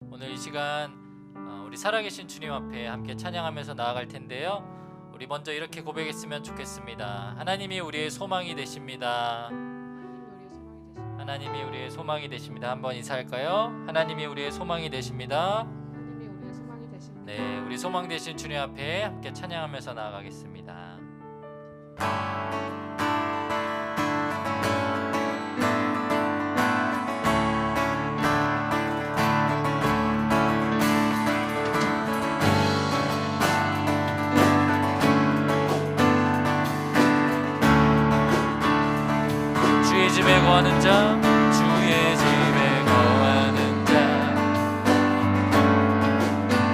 오늘 이 시간 우리 살아계신 주님 앞에 함께 찬양하면서 나아갈 텐데요. 우리 먼저 이렇게 고백했으면 좋겠습니다. 하나님이 우리의 소망이 되십니다. 하나님이 우리의 소망이 되십니다. 한번 인사할까요? 하나님이 우리의 소망이 되십니다. 하나님이 우리의 소망이 되십니다. 네, 우리 소망 되신 주님 앞에 함께 찬양하면서 나아가겠습니다. 주의 집에 거하는 자, 주의 집에 거하는 자,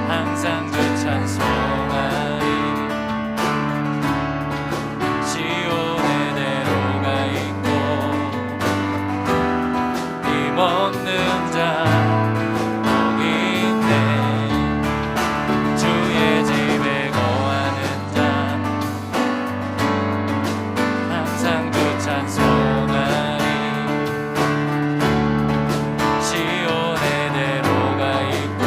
항상 그 찬송하리. 시온의 대로가 있고 힘없는 자 복이 있네. 주의 집에 거하는 자, 항상 그 찬송하리. 시온의 대로가 있고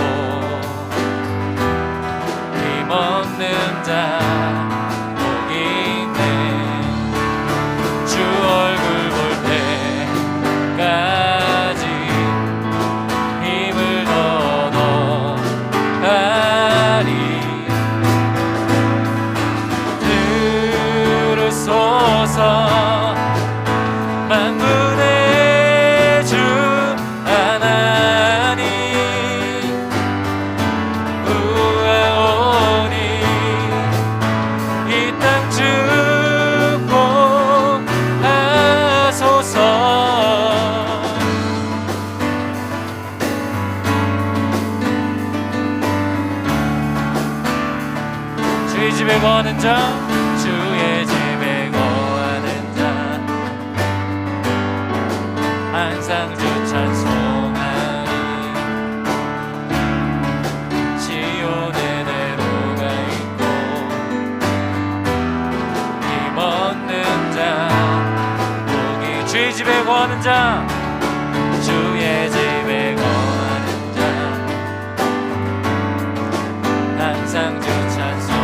힘없는 자 복이 있네. 주 얼굴 볼 때까지 힘을 얻어 가리. 들으소서 만군의 주 하나님, 구하오니 이 땅 축복하소서. 주의 집에 거하는 자, 주의 집에 거하는 자, 항상 주 찬송하리. 시온의 대로가 있고 힘없는 자 복이. 주의 집에 거하는 자, 주의 집에 거하는 자, 항상 주 찬송하리.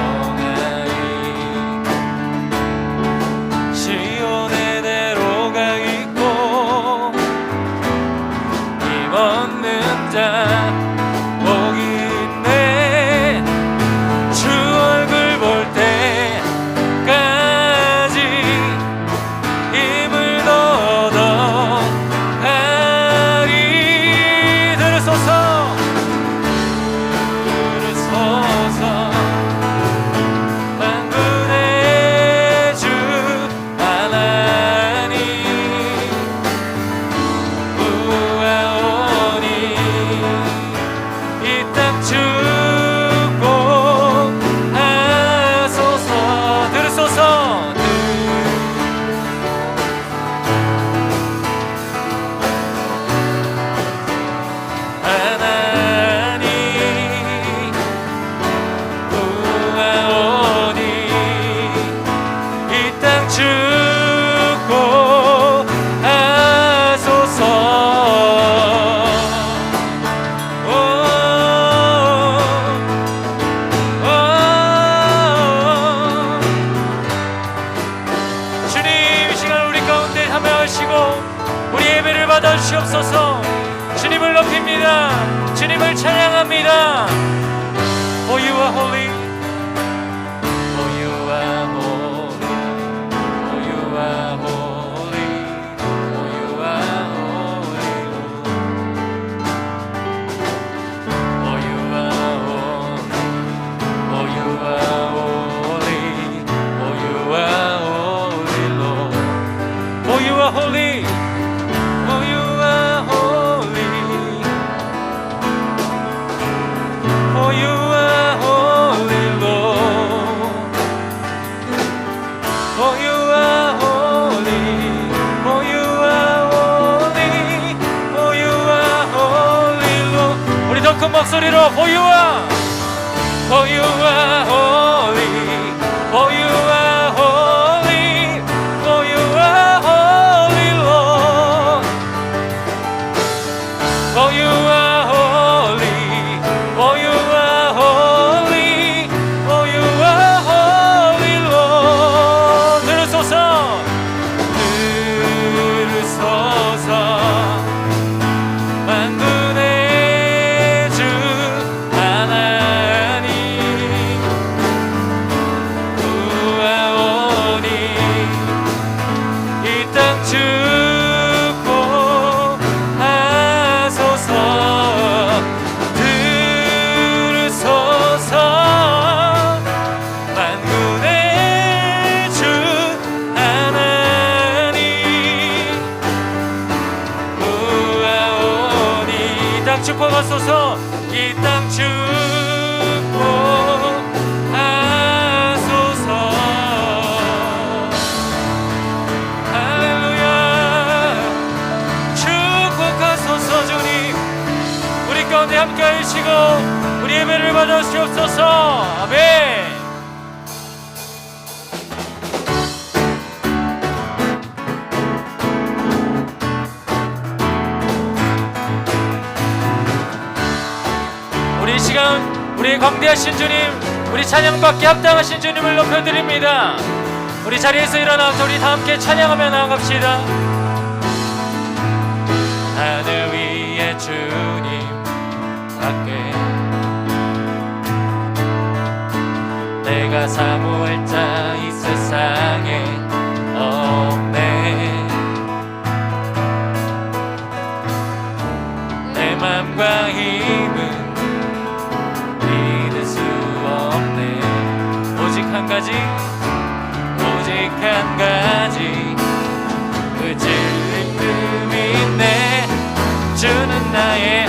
시온의 대로가 있고 힘없는 자 복이 있네. 주 얼굴 볼 때까지 힘을 얻어 가리. 들으소서, 들으소서 만군의 주 하나님, 구하오니 이 땅 축복하소서. 들으소서, 하나님, 구하오니 이 땅 축복하소서. 주님, 이 시간 우리 가운데 참여하시고 우리 예배를 받아주시옵소서. 주님을 높입니다. 주님을 찬양합니다. For you are holy, for you are holy, for you are holy, for you are holy, for you are holy, for you are holy, for you are holy, Lord. For you are holy, for you are holy, for you are holy, Lord. For you are holy, for you are holy, for you are holy, Lord. 우리 더 큰 목소리로 for you are holy, for you are holy, for you are holy, Lord. For you are holy, 이 땅 축복하소서. 할렐루야. 축복하소서. 주님 우리 가운데 함께하여 주시고 우리 예배를 받아주시옵소서. 아멘. 우리 이 시간 우리 광대하신 주님, 우리 찬양받기 합당하신 주님을 높여드립니다. 우리 자리에서 일어나서 우리 다 함께 찬양하며 나아갑시다. 하늘 위에 주님 밖에 내가 사모할 자 이 세상에 없네. 내 맘과 힘은 믿을 수 없네. 오직 한 가지, 오직 한 가지, 그 질림이 있네. 주는 나의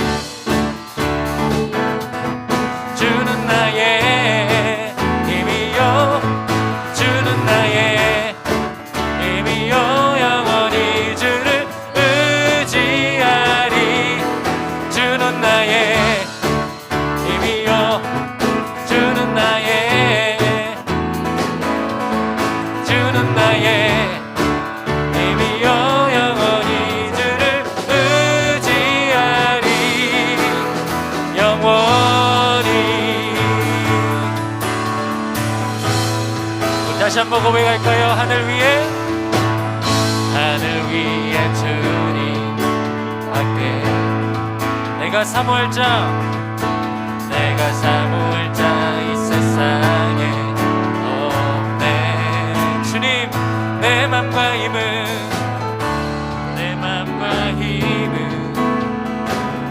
힘이요. 주는 나의 힘이요. 영원히 주를 의지하리. 주는 나의 힘이요. 주는 나의 힘이요. 영원히 주를 의지하리. 영원히. 우리 다시 한번 고백할까요? 하늘 위에 주님 밖에 내가 사모할 자 이 세상에 없네. 주님 내 맘과 힘은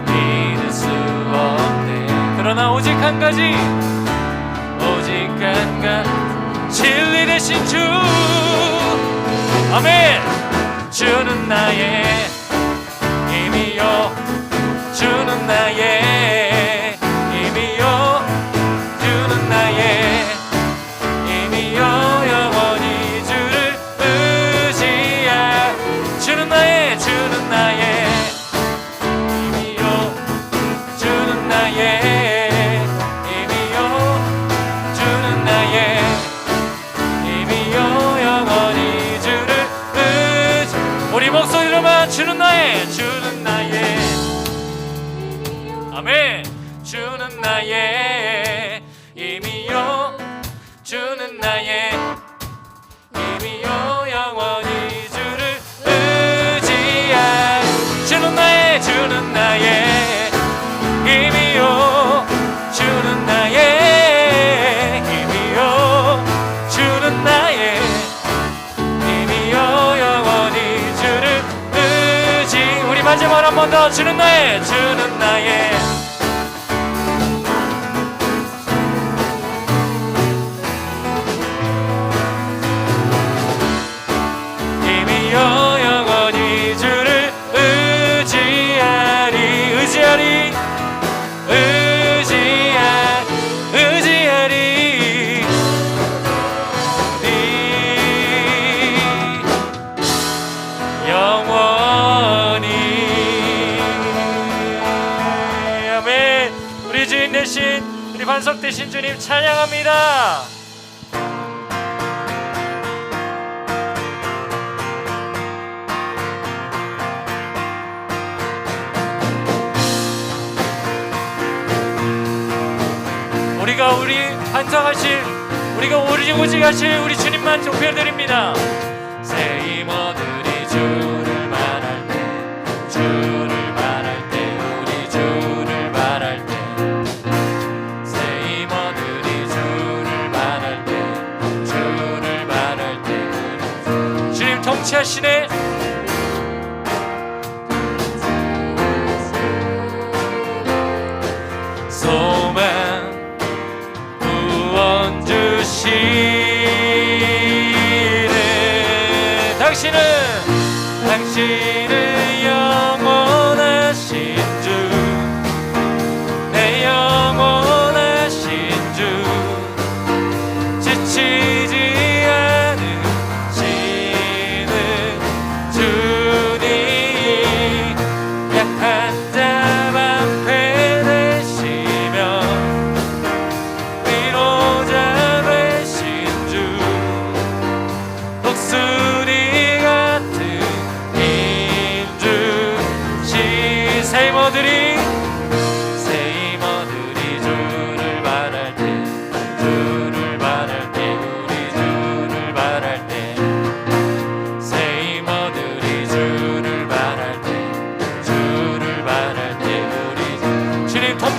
믿을 수 없네. 그러나 오직 한 가지, 진리 되신 주. 아멘. 주는 나의 힘이요. 주는 나의 힘이요. 주는 나의 힘이요. 영원히 주를 의지하. 주는 나의 힘이요. 주는 나의 힘이요. 주는 나의 힘이요. 영원히 주를 의지. 우리 목소리로만 주는 나의 아멘. 주는 나의 힘이요. 주는 나의 힘이요. 영원히 주를 의지하. 주는 나의 힘이요. 주는 나의 힘이요. 주는 나의 힘이요. 영원히 주를 의지. 우리 마지막으로 한 번 더. 주는 나의 힘이요. 영원히 주를 의지하리. 영원히. 아멘. 우리 주인 되신, 우리 반석 되신 주님 찬양합니다. 우리 반성하실, 우리가 오직 하실 우리 주님만 높여드립니다. 새 힘 얻으리. 주를 말할 때 우리 주를 말할 때 새 힘 얻으리. 주를 말할 때 주님 통치하시네. 소망 구원 주시네. 당신은 영원하신 주, 내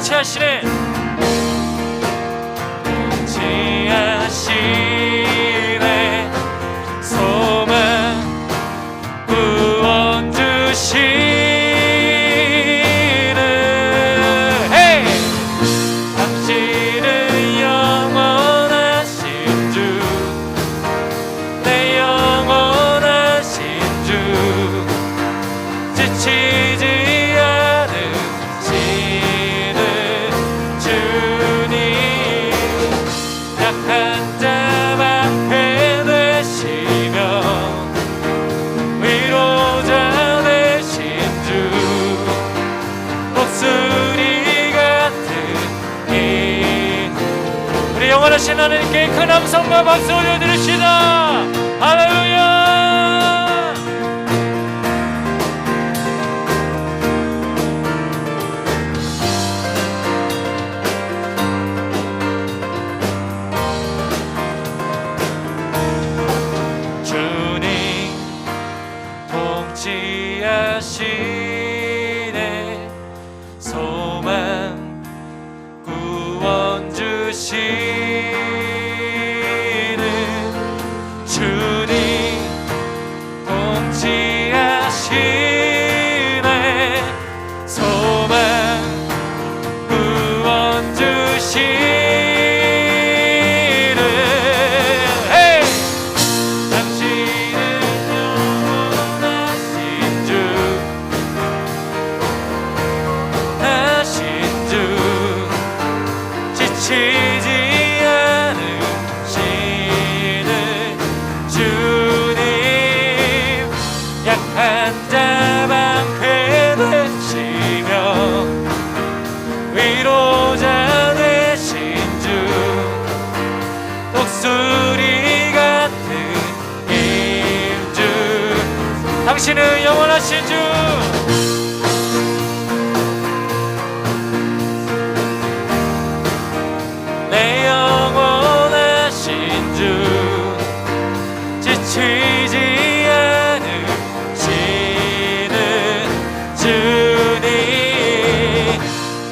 통치하시네. 통치하시네. 소망 구원 주시네. 헤이! 당신은 영원하신 주, 내 영원하신 주, 지치지 않으시는 주님, 약한 자 방패 되시며 위로자 되신 주, 목소리 같은 이 우리 영원하신 하나님께 큰 함성과 박수 올려드립시다. 할렐루야. 주님 통치하시네. 소망 구원 주시는 주님 통치하시네. 소망 구원 주시는 헤이! 당신은 영원하신 주, 하신 주, 지치지 않으시는 주님, 약한 자 방패 되시며 위로자 되신 주, 목소리 같은 임주, 당신은 영원하신 주, 내 영원하신 주, 지치지 않으시는 주님,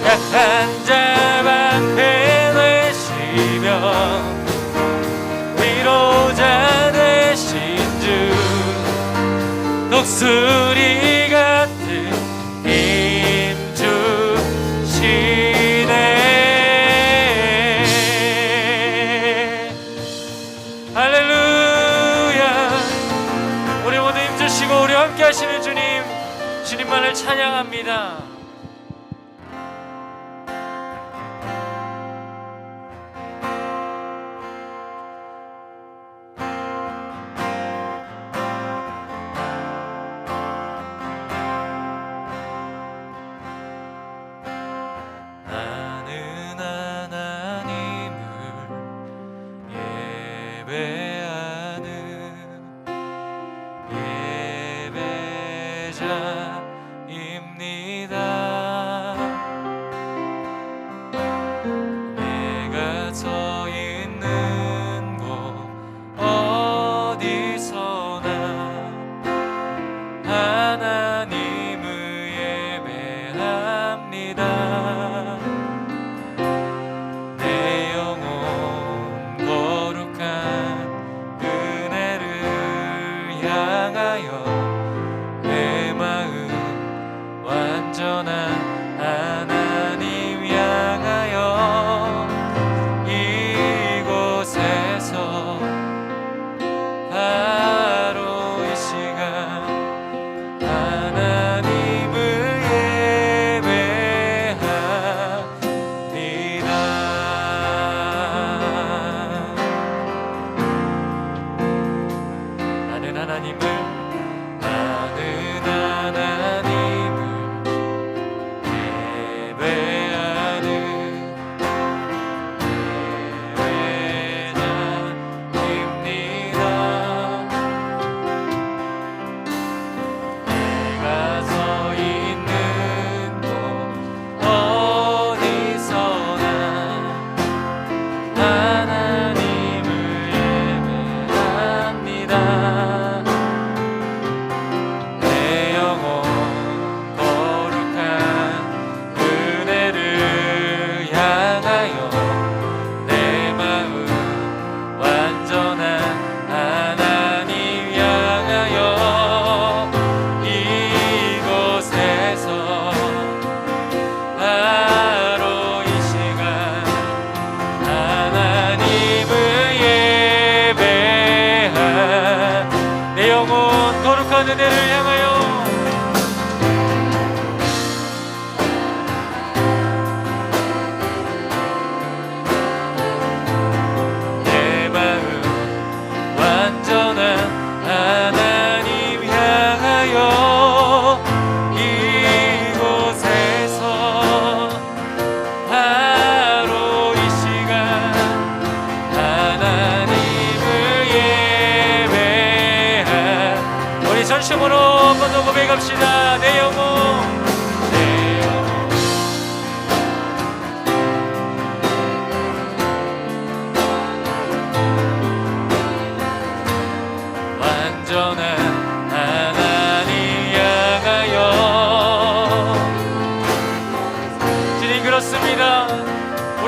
약한 자 방패 되시며 위로자 되신 주, 독수리 같은 임주시네. 할렐루야. 우리 모두 힘주시고 우리 함께 하시는 주님, 주님만을 찬양합니다.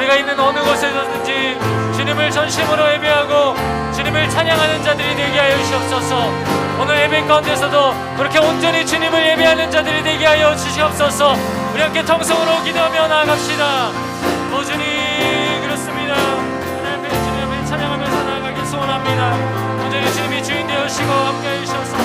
우리가 있는 어느 곳에서든지 주님을 전심으로 예배하고 주님을 찬양하는 자들이 되게 하여 주시옵소서. 오늘 예배 가운데서도 그렇게 온전히 주님을 예배하는 자들이 되게 하여 주시옵소서. 우리 함께 통성으로 기도하며 나아갑시다. 오 주님, 그렇습니다. 하나님 앞에 주님 앞에 찬양하면서 나아가길 소원합니다. 온전히 주님이 주인 되시고 함께 하여 주셔서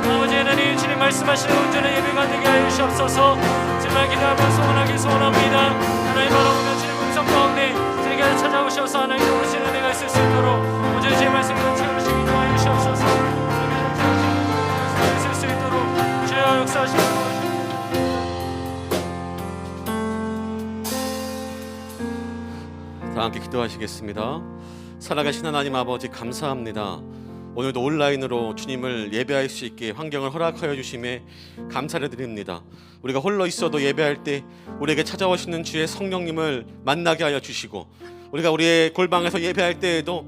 아버지 하나님, 주님 말씀하시는 온전한 예배가 되게 하여 주시옵소서. 정말 기도하며 소원하길 소원합니다. 하나님 바라보며 주님 음성 가운데 저에게 찾아오셔서 하나님 도우시는 은혜가 있을 수 있도록 온전히 제 말씀을 채우시기 도와여 주시옵소서. 있을 수 있도록 주여 역사하시고 다 함께 기도하시겠습니다. 살아계신 하나님 아버지, 감사합니다. 오늘도 온라인으로 주님을 예배할 수 있게 환경을 허락하여 주심에 감사를 드립니다. 우리가 홀로 있어도 예배할 때 우리에게 찾아오시는 주의 성령님을 만나게 하여 주시고, 우리가 우리의 골방에서 예배할 때에도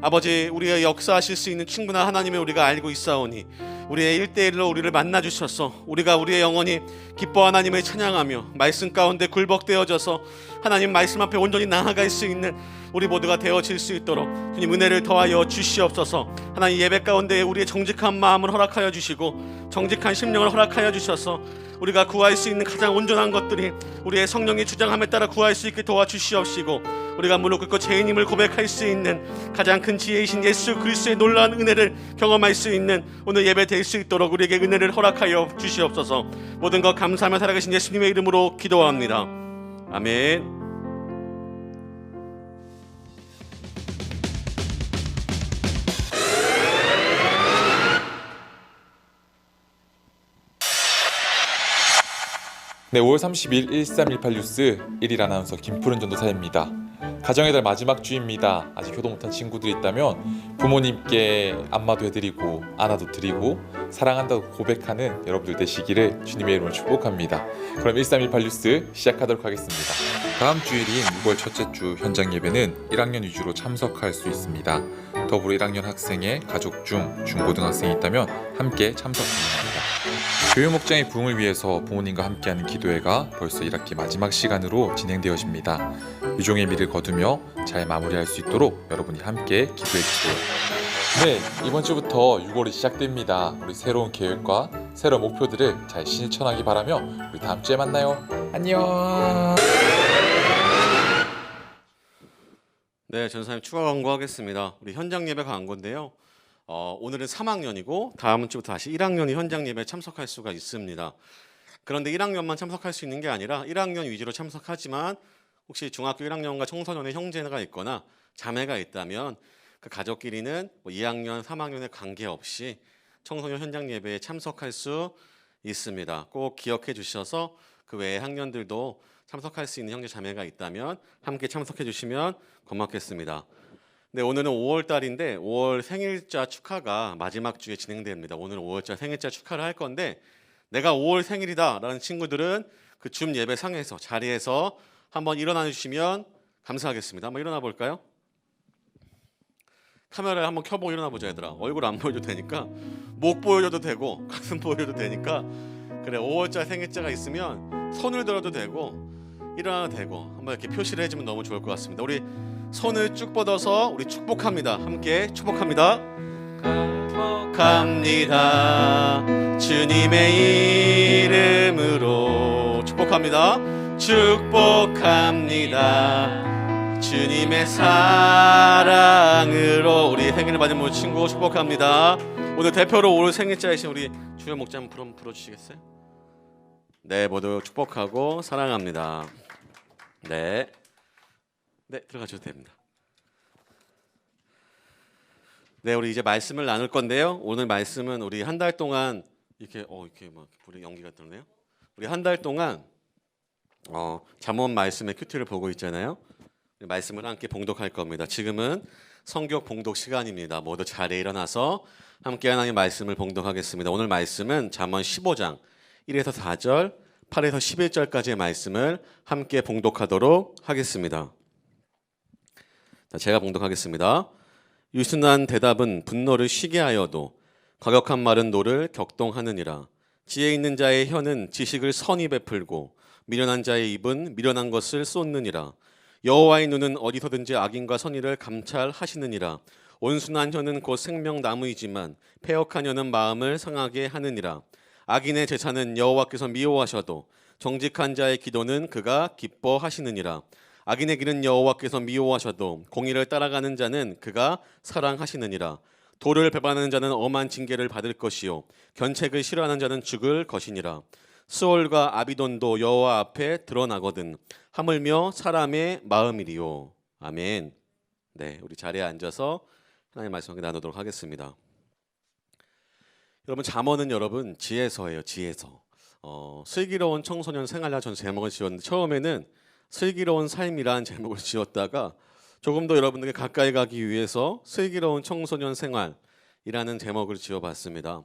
아버지, 우리의 역사하실 수 있는 충분한 하나님을 우리가 알고 있사오니 우리의 일대일로 우리를 만나 주셔서 우리가 우리의 영혼이 기뻐 하나님을 찬양하며 말씀 가운데 굴복되어져서 하나님 말씀 앞에 온전히 나아갈 수 있는 우리 모두가 되어질 수 있도록 주님 은혜를 더하여 주시옵소서. 하나님 예배 가운데 우리의 정직한 마음을 허락하여 주시고 정직한 심령을 허락하여 주셔서 우리가 구할 수 있는 가장 온전한 것들이 우리의 성령의 주장함에 따라 구할 수 있게 도와주시옵시고, 우리가 무릎 꿇고 죄인임을 고백할 수 있는 가장 큰 지혜이신 예수 그리스도의 놀라운 은혜를 경험할 수 있는 오늘 예배 될 수 있도록 우리에게 은혜를 허락하여 주시옵소서. 모든 것 감사하며 살아계신 예수님의 이름으로 기도합니다. 아멘. 네, 5월 30일 1318 뉴스 1일 아나운서 김푸른 전도사입니다. 가정의 달 마지막 주입니다. 아직 효도 못한 친구들이 있다면 부모님께 안마도 해드리고 안아도 드리고 사랑한다고 고백하는 여러분들 되시기를 주님의 이름으로 축복합니다. 그럼 1318 뉴스 시작하도록 하겠습니다. 다음 주일인 6월 첫째 주 현장 예배는 1학년 위주로 참석할 수 있습니다. 더불어 1학년 학생의 가족 중 중고등학생이 있다면 함께 참석 가능합니다. 교육 목장의 부흥을 위해서 부모님과 함께하는 기도회가 벌써 1학기 마지막 시간으로 진행되어집니다. 유종의 미를 거두며 잘 마무리할 수 있도록 여러분이 함께 기도해 주세요. 네, 이번 주부터 6월이 시작됩니다. 우리 새로운 계획과 새로운 목표들을 잘 실천하기 바라며 우리 다음 주에 만나요. 안녕. 네, 전사님 추가 광고하겠습니다. 우리 현장 예배 광고인데요. 오늘은 3학년이고 다음 주부터 다시 1학년이 현장 예배에 참석할 수가 있습니다. 그런데 1학년만 참석할 수 있는 게 아니라 1학년 위주로 참석하지만 혹시 중학교 1학년과 청소년의 형제가 있거나 자매가 있다면 그 가족끼리는 2학년, 3학년에 관계없이 청소년 현장 예배에 참석할 수 있습니다. 꼭 기억해 주셔서 그 외의 학년들도 참석할 수 있는 형제 자매가 있다면 함께 참석해 주시면 고맙겠습니다. 네, 오늘은 5월 달인데 5월 생일자 축하가 마지막 주에 진행됩니다. 오늘 5월자 생일자 축하를 할 건데, 내가 5월 생일이다 라는 친구들은 그 줌 예배 상에서 자리에서 한번 일어나 주시면 감사하겠습니다. 한번 일어나 볼까요? 카메라를 한번 켜보고 일어나 보자 얘들아. 얼굴 안 보여도 되니까, 목 보여줘도 되고 가슴 보여줘도 되니까. 그래, 5월자 생일자가 있으면 손을 들어도 되고 일어나도 되고 한번 이렇게 표시를 해주면 너무 좋을 것 같습니다. 우리 손을 쭉 뻗어서 우리 축복합니다. 함께 축복합니다. 축복합니다. 주님의 이름으로 축복합니다. 축복합니다. 주님의 사랑으로 우리 생일을 맞은 모든 친구 축복합니다. 오늘 대표로 올 생일자이신 우리 주요 목자 한번 불러주시겠어요? 네, 모두 축복하고 사랑합니다. 네, 들어가셔도 됩니다. 네, 우리 이제 말씀을 나눌 건데요. 오늘 말씀은 우리 한 달 동안 이렇게 막 불이 연기가 뜨네요. 우리 한 달 동안 잠언 말씀의 큐티를 보고 있잖아요. 말씀을 함께 봉독할 겁니다. 지금은 성경 봉독 시간입니다. 모두 자리에 일어나서 함께 하나님의 말씀을 봉독하겠습니다. 오늘 말씀은 잠언 15장 1에서 4절, 8에서 11절까지의 말씀을 함께 봉독하도록 하겠습니다. 제가 봉독하겠습니다. 유순한 대답은 분노를 쉬게 하여도 과격한 말은 노를 격동하느니라. 지혜 있는 자의 혀는 지식을 선히 베풀고 미련한 자의 입은 미련한 것을 쏟느니라. 여호와의 눈은 어디서든지 악인과 선의를 감찰하시느니라. 온순한 혀는 곧 생명나무이지만 패역한 혀는 마음을 상하게 하느니라. 악인의 제사는 여호와께서 미워하셔도 정직한 자의 기도는 그가 기뻐하시느니라. 악인의 길은 여호와께서 미워하셔도 공의를 따라가는 자는 그가 사랑하시느니라. 도를 배반하는 자는 엄한 징계를 받을 것이요 견책을 싫어하는 자는 죽을 것이니라. 스올과 아비돈도 여호와 앞에 드러나거든 하물며 사람의 마음이리요. 아멘. 네, 우리 자리에 앉아서 하나님의 말씀 함께 나누도록 하겠습니다. 여러분, 잠언은 여러분 지혜서예요. 지혜서. 슬기로운 청소년 생활이라 전 제목을 지었는데, 처음에는 슬기로운 삶이라는 제목을 지었다가 조금 더 여러분들께 가까이 가기 위해서 슬기로운 청소년 생활이라는 제목을 지어봤습니다.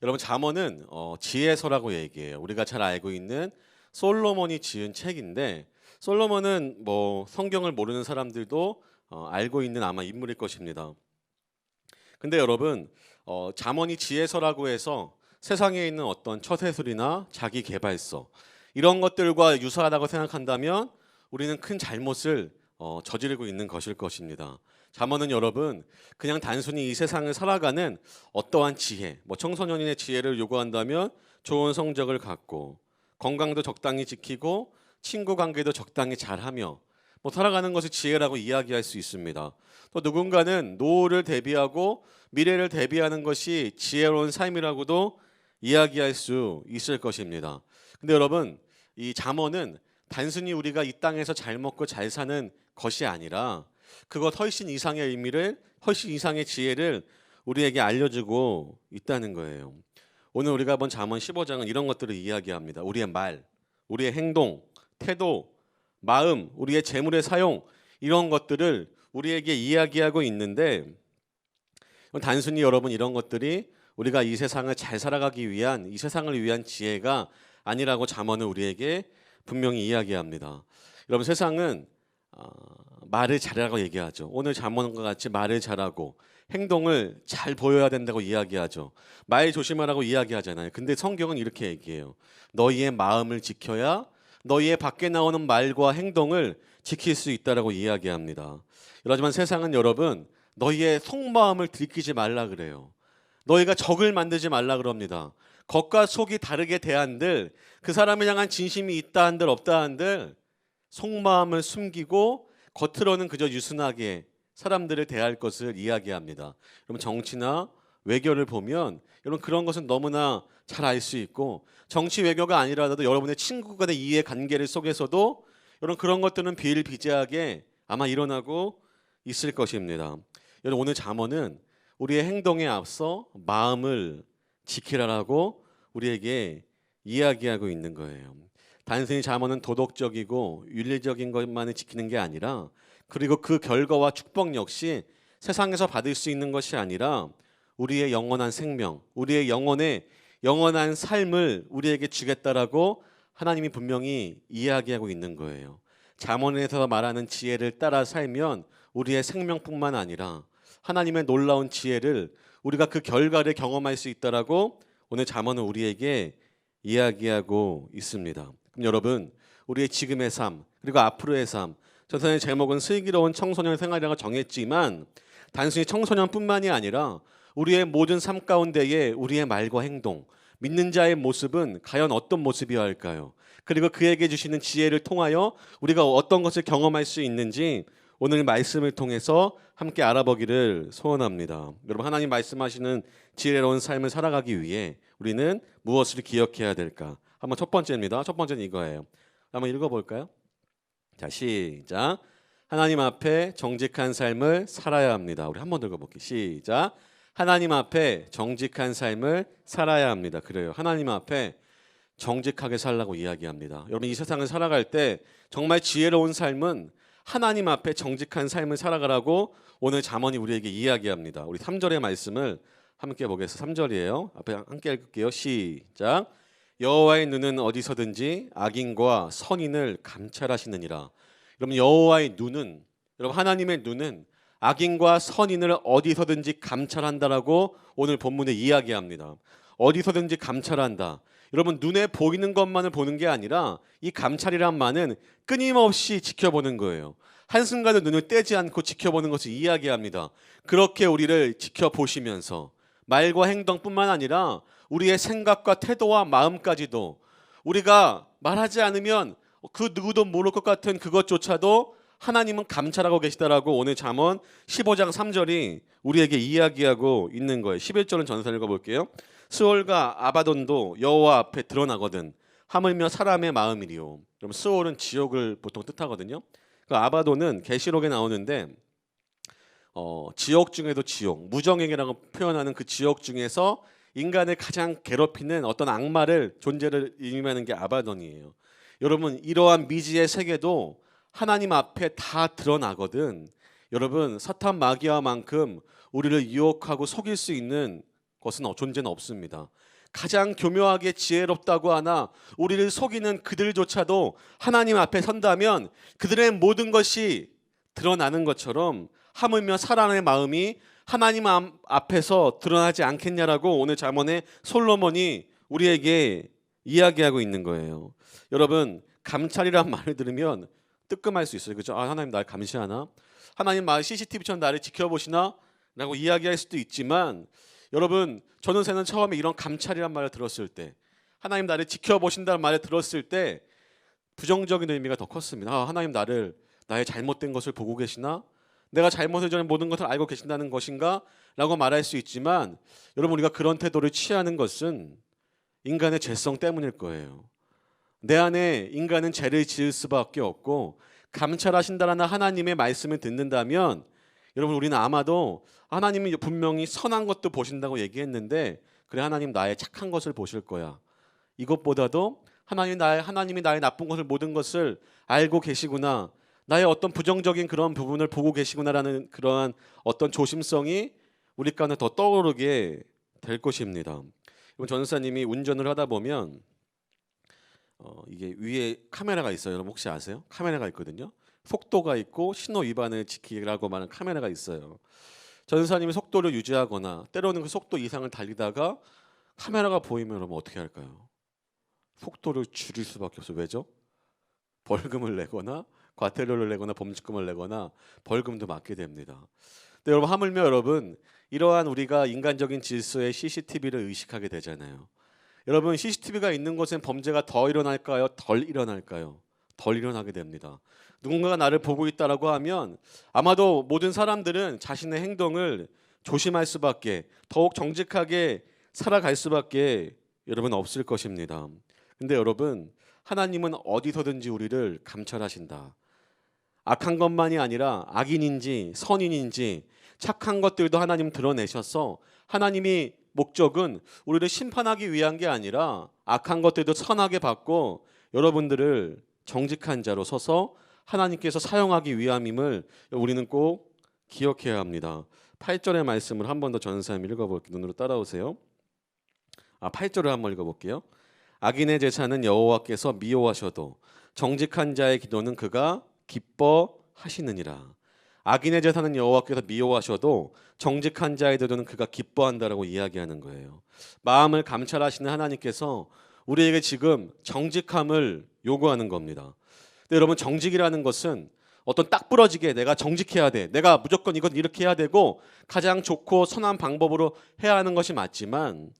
여러분, 잠언은 지혜서라고 얘기해요. 우리가 잘 알고 있는 솔로몬이 지은 책인데, 솔로몬은 뭐 성경을 모르는 사람들도 알고 있는 아마 인물일 것입니다. 근데 여러분, 잠언이 지혜서라고 해서 세상에 있는 어떤 처세술이나 자기계발서 이런 것들과 유사하다고 생각한다면 우리는 큰 잘못을 저지르고 있는 것일 것입니다. 잠언은 여러분 그냥 단순히 이 세상을 살아가는 어떠한 지혜, 뭐 청소년인의 지혜를 요구한다면 좋은 성적을 갖고 건강도 적당히 지키고 친구 관계도 적당히 잘하며 뭐 살아가는 것이 지혜라고 이야기할 수 있습니다. 또 누군가는 노후를 대비하고 미래를 대비하는 것이 지혜로운 삶이라고도 이야기할 수 있을 것입니다. 근데 여러분, 이 잠언은 단순히 우리가 이 땅에서 잘 먹고 잘 사는 것이 아니라 그것 훨씬 이상의 의미를, 훨씬 이상의 지혜를 우리에게 알려주고 있다는 거예요. 오늘 우리가 본 잠언 15장은 이런 것들을 이야기합니다. 우리의 말, 우리의 행동, 태도, 마음, 우리의 재물의 사용, 이런 것들을 우리에게 이야기하고 있는데, 단순히 여러분 이런 것들이 우리가 이 세상을 잘 살아가기 위한, 이 세상을 위한 지혜가 아니라고 잠언은 우리에게 분명히 이야기합니다. 여러분, 세상은 말을 잘하라고 얘기하죠. 오늘 잠언과 같이 말을 잘하고 행동을 잘 보여야 된다고 이야기하죠. 말 조심하라고 이야기하잖아요. 근데 성경은 이렇게 얘기해요. 너희의 마음을 지켜야 너희의 밖에 나오는 말과 행동을 지킬 수 있다라고 이야기합니다. 하지만 세상은 여러분 너희의 속마음을 들키지 말라 그래요. 너희가 적을 만들지 말라 그럽니다. 겉과 속이 다르게 대한들, 그 사람을 향한 진심이 있다 한들 없다 한들 속마음을 숨기고 겉으로는 그저 유순하게 사람들을 대할 것을 이야기합니다. 여러분, 정치나 외교를 보면 여러분 그런 것은 너무나 잘 알 수 있고, 정치 외교가 아니라도 여러분의 친구 간의 이해 관계를 속에서도 여러분 그런 것들은 비일비재하게 아마 일어나고 있을 것입니다. 여러분, 오늘 잠언은 우리의 행동에 앞서 마음을 지키라라고 우리에게 이야기하고 있는 거예요. 단순히 잠언은 도덕적이고 윤리적인 것만을 지키는 게 아니라, 그리고 그 결과와 축복 역시 세상에서 받을 수 있는 것이 아니라 우리의 영원한 생명, 우리의 영원한 삶을 우리에게 주겠다라고 하나님이 분명히 이야기하고 있는 거예요. 잠언에서 말하는 지혜를 따라 살면 우리의 생명뿐만 아니라 하나님의 놀라운 지혜를 우리가 그 결과를 경험할 수 있다라고 오늘 잠언은 우리에게 이야기하고 있습니다. 그럼 여러분, 우리의 지금의 삶 그리고 앞으로의 삶, 저서의 제목은 슬기로운 청소년 생활이라고 정했지만 단순히 청소년뿐만이 아니라 우리의 모든 삶 가운데에 우리의 말과 행동, 믿는 자의 모습은 과연 어떤 모습이어야 할까요? 그리고 그에게 주시는 지혜를 통하여 우리가 어떤 것을 경험할 수 있는지 오늘 말씀을 통해서 함께 알아보기를 소원합니다. 여러분, 하나님 말씀하시는 지혜로운 삶을 살아가기 위해 우리는 무엇을 기억해야 될까? 한번 첫 번째입니다. 첫 번째는 이거예요. 한번 읽어볼까요? 자, 시작. 하나님 앞에 정직한 삶을 살아야 합니다. 우리 한번 읽어볼게요. 시작. 하나님 앞에 정직한 삶을 살아야 합니다. 그래요. 하나님 앞에 정직하게 살라고 이야기합니다. 여러분, 이 세상을 살아갈 때 정말 지혜로운 삶은 하나님 앞에 정직한 삶을 살아가라고 오늘 잠언이 우리에게 이야기합니다. 우리 3절의 말씀을 함께 보겠습니다. 3절이에요. 앞에 함께 읽을게요. 시작. 여호와의 눈은 어디서든지 악인과 선인을 감찰하시느니라. 여러분, 여호와의 눈은, 여러분 하나님의 눈은 악인과 선인을 어디서든지 감찰한다라고 오늘 본문에 이야기합니다. 어디서든지 감찰한다. 여러분 눈에 보이는 것만을 보는 게 아니라 이 감찰이란 말은 끊임없이 지켜보는 거예요. 한순간도 눈을 떼지 않고 지켜보는 것을 이야기합니다. 그렇게 우리를 지켜보시면서 말과 행동뿐만 아니라 우리의 생각과 태도와 마음까지도 우리가 말하지 않으면 그 누구도 모를 것 같은 그것조차도 하나님은 감찰하고 계시다라고 오늘 잠언 15장 3절이 우리에게 이야기하고 있는 거예요. 11절은 전서 읽어볼게요. 스올과 아바돈도 여호와 앞에 드러나거든 하물며 사람의 마음이리요. 그럼 스올은 지옥을 보통 뜻하거든요. 그 아바돈은 계시록에 나오는데 지옥 중에도 지옥, 무정행이라고 표현하는 그 지옥 중에서 인간을 가장 괴롭히는 어떤 악마를 존재를 의미하는 게 아바돈이에요. 여러분 이러한 미지의 세계도 하나님 앞에 다 드러나거든. 여러분 사탄 마귀와만큼 우리를 유혹하고 속일 수 있는 것은 존재는 없습니다. 가장 교묘하게 지혜롭다고 하나 우리를 속이는 그들조차도 하나님 앞에 선다면 그들의 모든 것이 드러나는 것처럼 하물며 사람의 마음이 하나님 앞에서 드러나지 않겠냐라고 오늘 잠언의 솔로몬이 우리에게 이야기하고 있는 거예요. 여러분 감찰이란 말을 들으면 뜨끔할 수 있어요. 그죠? 아, 하나님 날 감시하나? 하나님 말 CCTV처럼 나를 지켜보시나? 라고 이야기할 수도 있지만 여러분 전은세는 처음에 이런 감찰이란 말을 들었을 때 하나님 나를 지켜보신다는 말을 들었을 때 부정적인 의미가 더 컸습니다. 아, 하나님 나의 잘못된 것을 보고 계시나? 내가 잘못을 전에 모든 것을 알고 계신다는 것인가? 라고 말할 수 있지만 여러분 우리가 그런 태도를 취하는 것은 인간의 죄성 때문일 거예요. 내 안에 인간은 죄를 지을 수밖에 없고 감찰하신다라는 하나님의 말씀을 듣는다면 여러분 우리는 아마도 하나님이 분명히 선한 것도 보신다고 얘기했는데 그래 하나님 나의 착한 것을 보실 거야. 이것보다도 하나님이 나의 나쁜 것을 모든 것을 알고 계시구나. 나의 어떤 부정적인 그런 부분을 보고 계시구나라는 그러한 어떤 조심성이 우리 가운데 더 떠오르게 될 것입니다. 여러분 전사님이 운전을 하다 보면 이게 위에 카메라가 있어요. 여러분 혹시 아세요? 카메라가 있거든요. 속도가 있고 신호 위반을 지키라고 말하는 카메라가 있어요. 전사님이 속도를 유지하거나 때로는 그 속도 이상을 달리다가 카메라가 보이면 여러분 어떻게 할까요? 속도를 줄일 수밖에 없어요. 왜죠? 벌금을 내거나 과태료를 내거나 범칙금을 내거나 벌금도 맞게 됩니다. 근데 여러분 하물며 여러분 이러한 우리가 인간적인 질서의 CCTV를 의식하게 되잖아요. 여러분 CCTV가 있는 곳엔 범죄가 더 일어날까요? 덜 일어날까요? 덜 일어나게 됩니다. 누군가가 나를 보고 있다라고 하면 아마도 모든 사람들은 자신의 행동을 조심할 수밖에 더욱 정직하게 살아갈 수밖에 여러분 없을 것입니다. 근데 여러분 하나님은 어디서든지 우리를 감찰하신다. 악한 것만이 아니라 악인인지 선인인지 착한 것들도 하나님 드러내셔서 하나님이 목적은 우리를 심판하기 위한 게 아니라 악한 것들도 선하게 받고 여러분들을 정직한 자로 서서 하나님께서 사용하기 위함임을 우리는 꼭 기억해야 합니다. 8절의 말씀을 한 번 더 전사님 읽어볼게요. 눈으로 따라오세요. 8절을 한번 읽어볼게요. 악인의 제사는 여호와께서 미워하셔도 정직한 자의 기도는 그가 기뻐하시느니라. 악인의 제사는 여호와께서 미워하셔도 정직한 자의 기도는 그가 기뻐한다라고 이야기하는 거예요. 마음을 감찰하시는 하나님께서 우리에게 지금 정직함을 요구하는 겁니다. 근데 여러분 정직이라는 것은 어떤 딱 부러지게 내가 정직해야 돼. 내가 무조건 이건 이렇게 해야 되고 가장 좋고 선한 방법으로 해야 하는 것이 맞지만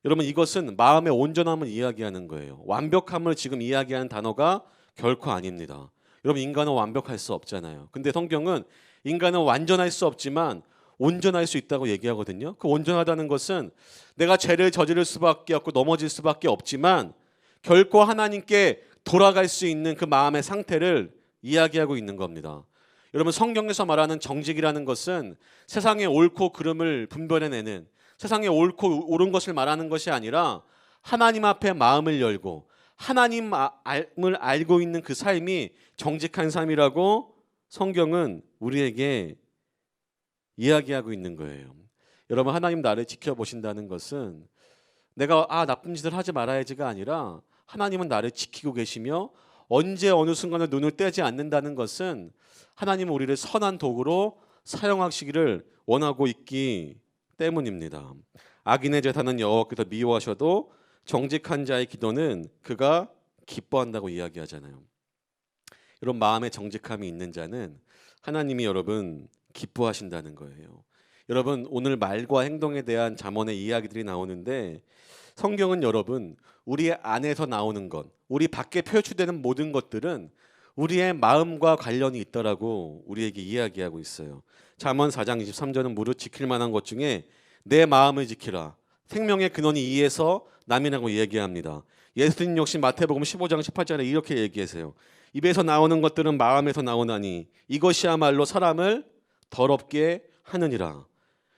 여러분 이것은 마음의 온전함을 이야기하는 거예요. 완벽함을 지금 이야기하는 단어가 결코 아닙니다. 여러분 인간은 완벽할 수 없잖아요. 근데 성경은 인간은 완전할 수 없지만 온전할 수 있다고 얘기하거든요. 그 온전하다는 것은 내가 죄를 저지를 수밖에 없고 넘어질 수밖에 없지만 결코 하나님께 돌아갈 수 있는 그 마음의 상태를 이야기하고 있는 겁니다. 여러분 성경에서 말하는 정직이라는 것은 세상의 옳고 그름을 분별해내는 세상에 옳고 옳은 것을 말하는 것이 아니라 하나님 앞에 마음을 열고 하나님을 알고 있는 그 삶이 정직한 삶이라고 성경은 우리에게 이야기하고 있는 거예요. 여러분 하나님 나를 지켜보신다는 것은 내가 나쁜 짓을 하지 말아야지가 아니라 하나님은 나를 지키고 계시며 언제 어느 순간에 눈을 떼지 않는다는 것은 하나님은 우리를 선한 도구로 사용하시기를 원하고 있기 때문입니다. 악인의 제사는 여호와께서 미워하셔도 정직한 자의 기도는 그가 기뻐한다고 이야기하잖아요. 여러분, 마음에 정직함이 있는 자는 하나님이 여러분 기뻐하신다는 거예요. 여러분, 오늘 말과 행동에 대한 잠언의 이야기들이 나오는데 성경은 여러분 우리 안에서 나오는 것, 우리 밖에 표출되는 모든 것들은 우리의 마음과 관련이 있다라고 우리에게 이야기하고 있어요. 잠언 4장 23절은 무릇 지킬 만한 것 중에 내 마음을 지키라. 생명의 근원이 이에서 남이라고 이야기합니다. 예수님 역시 마태복음 15장 18절에 이렇게 얘기하세요. 입에서 나오는 것들은 마음에서 나오나니 이것이야말로 사람을 더럽게 하느니라.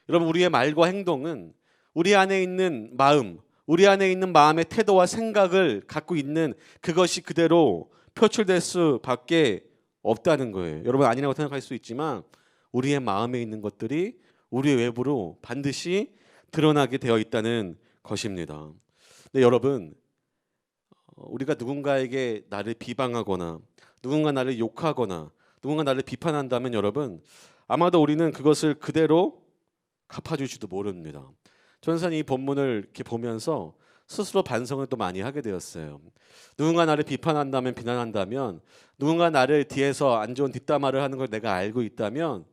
여러분, 우리의 말과 행동은 우리 안에 있는 마음, 우리 안에 있는 마음의 태도와 생각을 갖고 있는 그것이 그대로 표출될 수밖에 없다는 거예요. 여러분, 아니라고 생각할 수 있지만 우리의 마음에 있는 것들이 우리 외부로 반드시 드러나게 되어 있다는 것입니다. 근데 여러분, 우리가 누군가에게 나를 비방하거나 누군가 나를 욕하거나 누군가 나를 비판한다면 여러분 아마도 우리는 그것을 그대로 갚아줄지도 모릅니다. 저는 이 본문을 이렇게 보면서 스스로 반성을 또 많이 하게 되었어요. 누군가 나를 비판한다면, 비난한다면, 누군가 나를 뒤에서 안 좋은 뒷담화를 하는 걸 내가 알고 있다면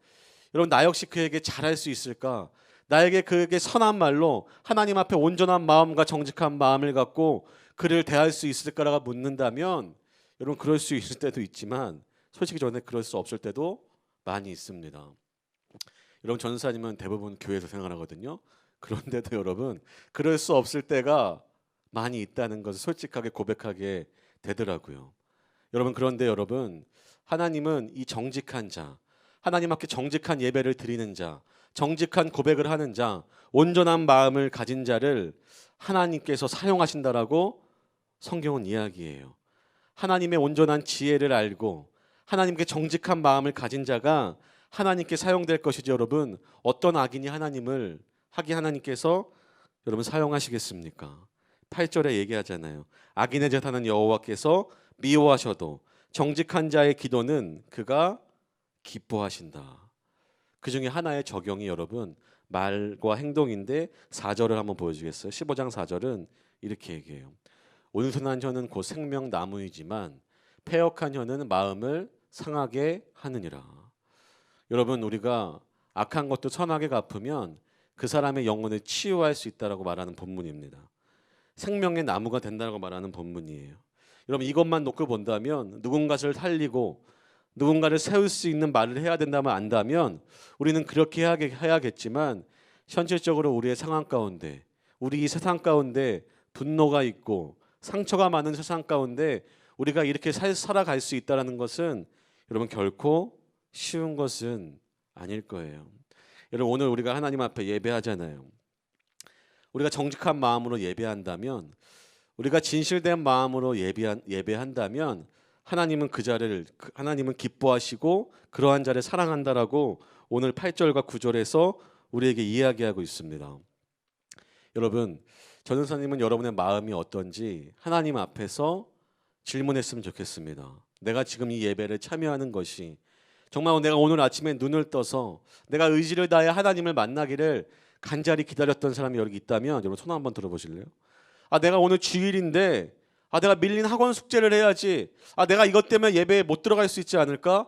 여러분, 나 역시 그에게 잘할 수 있을까? 나에게 그에게 선한 말로 하나님 앞에 온전한 마음과 정직한 마음을 갖고 그를 대할 수 있을까라고 묻는다면 여러분, 그럴 수 있을 때도 있지만 솔직히 저는 그럴 수 없을 때도 많이 있습니다. 여러분, 전도사님은 대부분 교회에서 생활하거든요. 그런데도 여러분 그럴 수 없을 때가 많이 있다는 것을 솔직하게 고백하게 되더라고요. 여러분, 그런데 여러분, 하나님은 이 정직한 자, 하나님 앞에 정직한 예배를 드리는 자, 정직한 고백을 하는 자, 온전한 마음을 가진 자를 하나님께서 사용하신다라고 성경은 이야기해요. 하나님의 온전한 지혜를 알고 하나님께 정직한 마음을 가진 자가 하나님께 사용될 것이지 여러분, 어떤 악인이 하나님께서 여러분 사용하시겠습니까? 8절에 얘기하잖아요. 악인의 재산은 여호와께서 미워하셔도 정직한 자의 기도는 그가 기뻐하신다. 그 중에 하나의 적용이 여러분 말과 행동인데 4절을 한번 보여주겠어요? 15장 4절은 이렇게 얘기해요. 온순한 혀는 곧 생명나무이지만 패역한 혀는 마음을 상하게 하느니라. 여러분, 우리가 악한 것도 선하게 갚으면 그 사람의 영혼을 치유할 수 있다라고 말하는 본문입니다. 생명의 나무가 된다고 말하는 본문이에요. 여러분, 이것만 놓고 본다면 누군가를 살리고 누군가를 세울 수 있는 말을 해야 된다면 안다면 우리는 그렇게 해야겠지만 현실적으로 우리의 상황 가운데, 우리 이 세상 가운데 분노가 있고 상처가 많은 세상 가운데 우리가 이렇게 살아갈 수 있다는 것은 여러분 결코 쉬운 것은 아닐 거예요. 여러분, 오늘 우리가 하나님 앞에 예배하잖아요. 우리가 정직한 마음으로 예배한다면, 우리가 진실된 마음으로 예배한다면 하나님은 하나님은 기뻐하시고 그러한 자를 사랑한다라고 오늘 8절과 9절에서 우리에게 이야기하고 있습니다. 여러분, 전도사님은 여러분의 마음이 어떤지 하나님 앞에서 질문했으면 좋겠습니다. 내가 지금 이 예배를 참여하는 것이 정말 내가 오늘 아침에 눈을 떠서 내가 의지를 다해 하나님을 만나기를 간절히 기다렸던 사람이 여기 있다면 여러분 손 한번 들어보실래요? 내가 오늘 주일인데 내가 밀린 학원 숙제를 해야지. 내가 이것 때문에 예배에 못 들어갈 수 있지 않을까?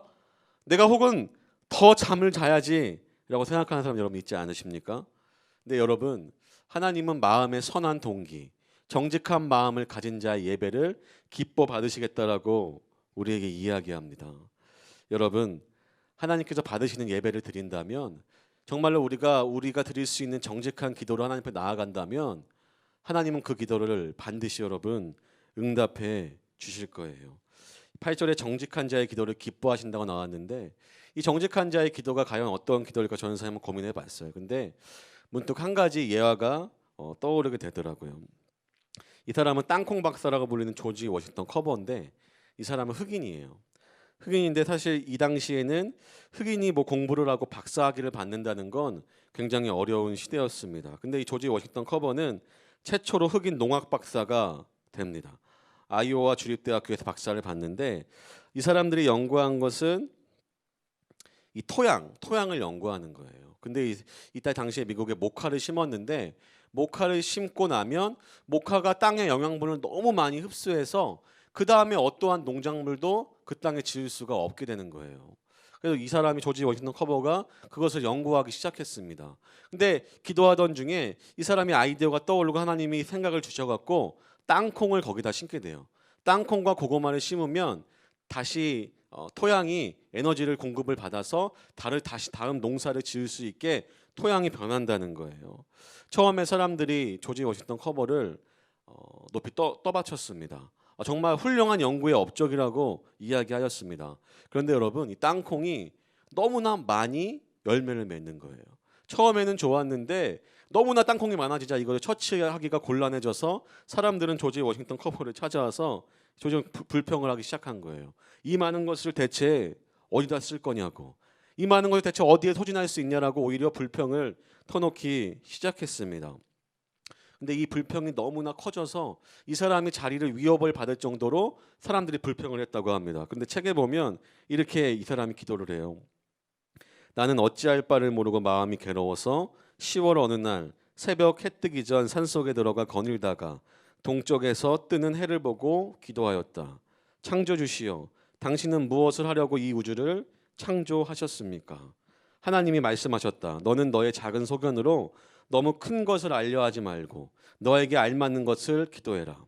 내가 혹은 더 잠을 자야지 라고 생각하는 사람 여러분 있지 않으십니까? 근데 여러분, 하나님은 마음의 선한 동기, 정직한 마음을 가진 자의 예배를 기뻐 받으시겠다라고 우리에게 이야기합니다. 여러분, 하나님께서 받으시는 예배를 드린다면 정말로 우리가 드릴 수 있는 정직한 기도로 하나님 앞에 나아간다면 하나님은 그 기도를 반드시 여러분 응답해 주실 거예요. 8절에 정직한 자의 기도를 기뻐하신다고 나왔는데 이 정직한 자의 기도가 과연 어떤 기도일까 저는 한번 고민해 봤어요. 근데 문득 한 가지 예화가 떠오르게 되더라고요. 이 사람은 땅콩 박사라고 불리는 조지 워싱턴 커버인데 이 사람은 흑인이에요. 흑인인데 사실 이 당시에는 흑인이 공부를 하고 박사학위를 받는다는 건 굉장히 어려운 시대였습니다. 근데 이 조지 워싱턴 커버는 최초로 흑인 농학 박사가 됩니다. 아이오와 주립대학교에서 박사를 받는데 이 사람들이 연구한 것은 이 토양을 연구하는 거예요. 근데 이때 당시에 미국에 모카를 심었는데 모카를 심고 나면 모카가 땅의 영양분을 너무 많이 흡수해서 그 다음에 어떠한 농작물도 그 땅에 지을 수가 없게 되는 거예요. 그래서 이 사람이 조지 워싱턴 커버가 그것을 연구하기 시작했습니다. 근데 기도하던 중에 이 사람이 아이디어가 떠오르고 하나님이 생각을 주셔갖고 땅콩을 거기다 심게 돼요. 땅콩과 고구마를 심으면 다시 토양이 에너지를 공급을 받아서 다음 농사를 지을 수 있게 토양이 변한다는 거예요. 처음에 사람들이 조지 워싱턴 커버를 높이 떠받쳤습니다. 정말 훌륭한 연구의 업적이라고 이야기하였습니다. 그런데 여러분, 이 땅콩이 너무나 많이 열매를 맺는 거예요. 처음에는 좋았는데 너무나 땅콩이 많아지자 이걸 처치하기가 곤란해져서 사람들은 조지 워싱턴 커버를 찾아와서 조정 불평을 하기 시작한 거예요. 이 많은 것을 대체 어디다 쓸 거냐고, 이 많은 것을 대체 어디에 소진할 수 있냐라고 오히려 불평을 터놓기 시작했습니다. 근데 이 불평이 너무나 커져서 이 사람이 자리를 위협을 받을 정도로 사람들이 불평을 했다고 합니다. 근데 책에 보면 이렇게 이 사람이 기도를 해요. 나는 어찌할 바를 모르고 마음이 괴로워서 10월 어느 날 새벽 해 뜨기 전 산속에 들어가 거닐다가 동쪽에서 뜨는 해를 보고 기도하였다. 창조주시여, 당신은 무엇을 하려고 이 우주를 창조하셨습니까? 하나님이 말씀하셨다. 너는 너의 작은 소견으로 너무 큰 것을 알려하지 말고 너에게 알맞는 것을 기도해라.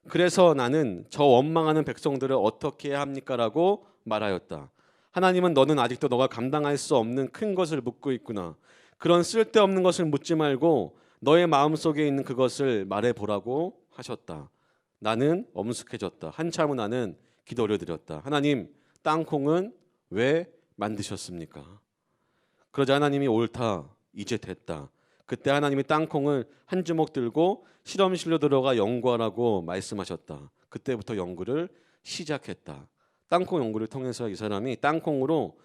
그래서 나는 저 원망하는 백성들을 어떻게 해야 합니까? 라고 말하였다. 하나님은 너는 아직도 너가 감당할 수 없는 큰 것을 묻고 있구나. 그런 쓸데없는 것을 묻지 말고 너의 마음속에 있는 그것을 말해보라고 하셨다. 나는 엄숙해졌다. 한참 후 나는 기도를 드렸다. 하나님, 땅콩은 왜 만드셨습니까? 그러자 하나님이 옳다. 이제 됐다. 그때 하나님이 땅콩을 한 주먹 들고 실험실로 들어가 연구하라고 말씀하셨다. 그때부터 연구를 시작했다. 땅콩 연구를 통해서 이 사람이 땅콩으로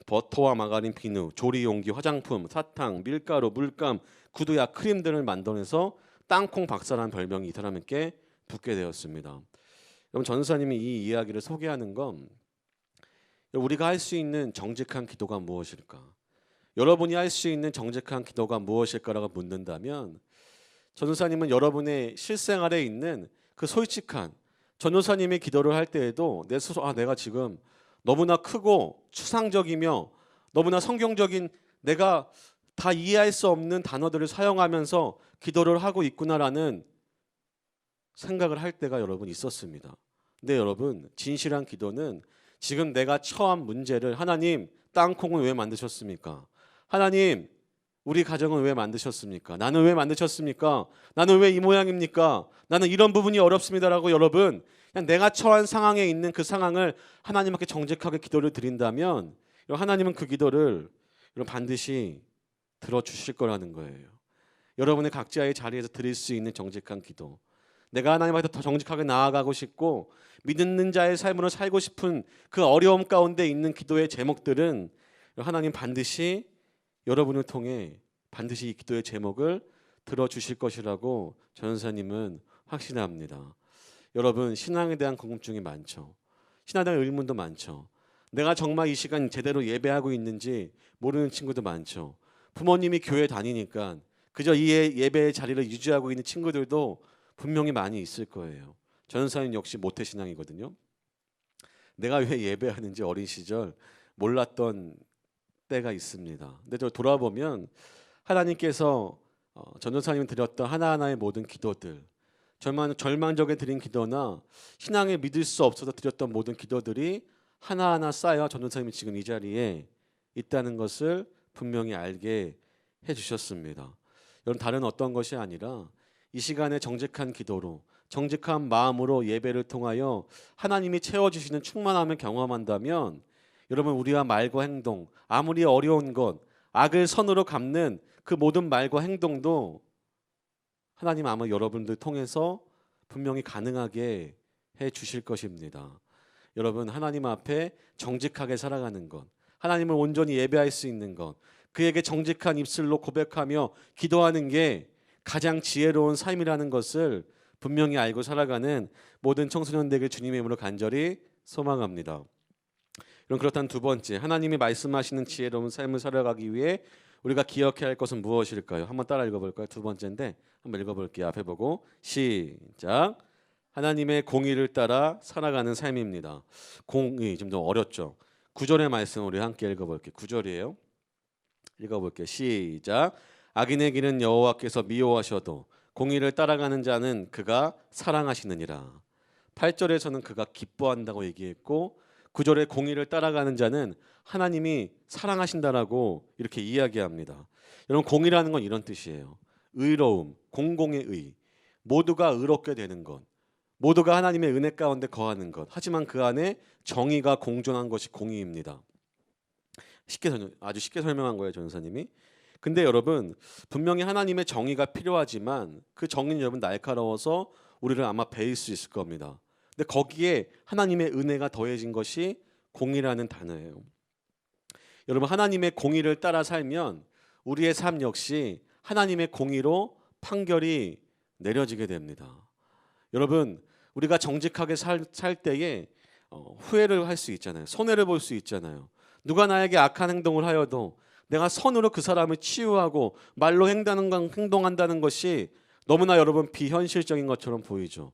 버터와 마가린, 비누, 조리용기, 화장품, 사탕, 밀가루, 물감, 구두약, 크림들을 만들어내서 땅콩 박사라는 별명이 이 사람에게 붙게 되었습니다. 여러분, 전도사님이 이 이야기를 소개하는 건 우리가 할 수 있는 정직한 기도가 무엇일까? 여러분이 할 수 있는 정직한 기도가 무엇일까라고 묻는다면 전도사님은 여러분의 실생활에 있는 그 솔직한 전도사님의 기도를 할 때에도 내 스스로 내가 지금 너무나 크고 추상적이며 너무나 성경적인 내가 다 이해할 수 없는 단어들을 사용하면서 기도를 하고 있구나라는 생각을 할 때가 여러분 있었습니다. 근데 여러분, 진실한 기도는 지금 내가 처한 문제를 하나님, 땅콩은 왜 만드셨습니까? 하나님, 우리 가정은 왜 만드셨습니까? 나는 왜 만드셨습니까? 나는 왜 이 모양입니까? 나는 이런 부분이 어렵습니다라고 여러분, 그냥 내가 처한 상황에 있는 그 상황을 하나님께 정직하게 기도를 드린다면 하나님은 그 기도를 반드시 들어주실 거라는 거예요. 여러분의 각자의 자리에서 드릴 수 있는 정직한 기도, 내가 하나님 앞에 더 정직하게 나아가고 싶고 믿는 자의 삶으로 살고 싶은 그 어려움 가운데 있는 기도의 제목들은 하나님 반드시 여러분을 통해 반드시 이 기도의 제목을 들어주실 것이라고 전사님은 확신합니다. 여러분, 신앙에 대한 궁금증이 많죠. 신앙에 대한 의문도 많죠. 내가 정말 이 시간 제대로 예배하고 있는지 모르는 친구도 많죠. 부모님이 교회 다니니까 그저 이 예배의 자리를 유지하고 있는 친구들도 분명히 많이 있을 거예요. 전사님 역시 모태신앙이거든요. 내가 왜 예배하는지 어린 시절 몰랐던 때가 있습니다. 근데 저 돌아보면 하나님께서 전도사님 드렸던 하나하나의 모든 기도들, 절망적에 드린 기도나 신앙에 믿을 수 없어서 드렸던 모든 기도들이 하나하나 쌓여 전도사님이 지금 이 자리에 있다는 것을 분명히 알게 해주셨습니다. 여러분, 다른 어떤 것이 아니라 이 시간에 정직한 기도로 정직한 마음으로 예배를 통하여 하나님이 채워주시는 충만함을 경험한다면 여러분, 우리와 말과 행동, 아무리 어려운 것, 악을 선으로 갚는 그 모든 말과 행동도 하나님 아마 여러분들 통해서 분명히 가능하게 해 주실 것입니다. 여러분, 하나님 앞에 정직하게 살아가는 것, 하나님을 온전히 예배할 수 있는 것, 그에게 정직한 입술로 고백하며 기도하는 게 가장 지혜로운 삶이라는 것을 분명히 알고 살아가는 모든 청소년들에게 주님의 이름으로 간절히 소망합니다. 그럼 그렇다면 두 번째, 하나님이 말씀하시는 지혜로운 삶을 살아가기 위해 우리가 기억해야 할 것은 무엇일까요? 한번 따라 읽어볼까요? 두 번째인데 한번 읽어볼게요. 앞에 보고 시작. 하나님의 공의를 따라 살아가는 삶입니다. 공의 좀 더 어렵죠. 9절의 말씀 우리 함께 읽어볼게요. 9절이에요. 읽어볼게요. 시작. 악인의 길은 여호와께서 미워하셔도 공의를 따라가는 자는 그가 사랑하시느니라. 8절에서는 그가 기뻐한다고 얘기했고 9절에 공의를 따라가는 자는 하나님이 사랑하신다라고 이렇게 이야기합니다. 여러분 공의라는 건 이런 뜻이에요. 의로움, 공공의 의, 모두가 의롭게 되는 것, 모두가 하나님의 은혜 가운데 거하는 것. 하지만 그 안에 정의가 공존한 것이 공의입니다. 아주 쉽게 설명한 거예요, 전사님이. 근데 여러분 분명히 하나님의 정의가 필요하지만 그 정의는 여러분 날카로워서 우리를 아마 베일 수 있을 겁니다. 근데 거기에 하나님의 은혜가 더해진 것이 공의라는 단어예요. 여러분 하나님의 공의를 따라 살면 우리의 삶 역시 하나님의 공의로 판결이 내려지게 됩니다. 여러분 우리가 정직하게 살 때에 후회를 할 수 있잖아요. 손해를 볼 수 있잖아요. 누가 나에게 악한 행동을 하여도 내가 선으로 그 사람을 치유하고 말로 행동한다는 것이 너무나 여러분 비현실적인 것처럼 보이죠.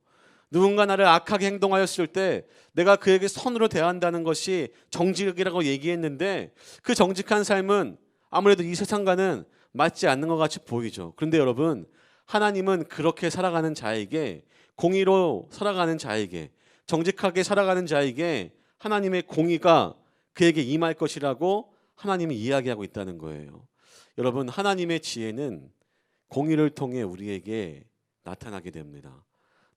누군가 나를 악하게 행동하였을 때 내가 그에게 선으로 대한다는 것이 정직이라고 얘기했는데 그 정직한 삶은 아무래도 이 세상과는 맞지 않는 것 같이 보이죠. 그런데 여러분 하나님은 그렇게 살아가는 자에게, 공의로 살아가는 자에게, 정직하게 살아가는 자에게 하나님의 공의가 그에게 임할 것이라고 하나님이 이야기하고 있다는 거예요. 여러분 하나님의 지혜는 공의를 통해 우리에게 나타나게 됩니다.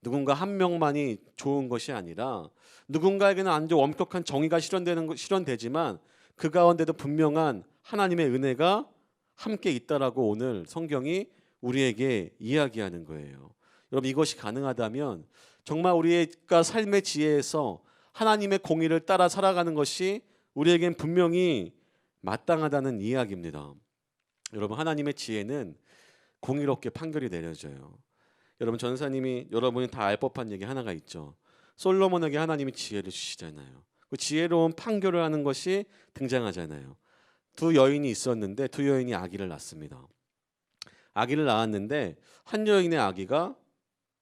누군가 한 명만이 좋은 것이 아니라 누군가에게는 아주 엄격한 정의가 실현되지만 그 가운데도 분명한 하나님의 은혜가 함께 있다라고 오늘 성경이 우리에게 이야기하는 거예요. 여러분 이것이 가능하다면 정말 우리가 삶의 지혜에서 하나님의 공의를 따라 살아가는 것이 우리에겐 분명히 마땅하다는 이야기입니다. 여러분 하나님의 지혜는 공의롭게 판결이 내려져요. 여러분 전사님이 여러분이 다 알 법한 얘기 하나가 있죠. 솔로몬에게 하나님이 지혜를 주시잖아요. 그 지혜로운 판결을 하는 것이 등장하잖아요. 두 여인이 있었는데 두 여인이 아기를 낳습니다. 아기를 낳았는데 한 여인의 아기가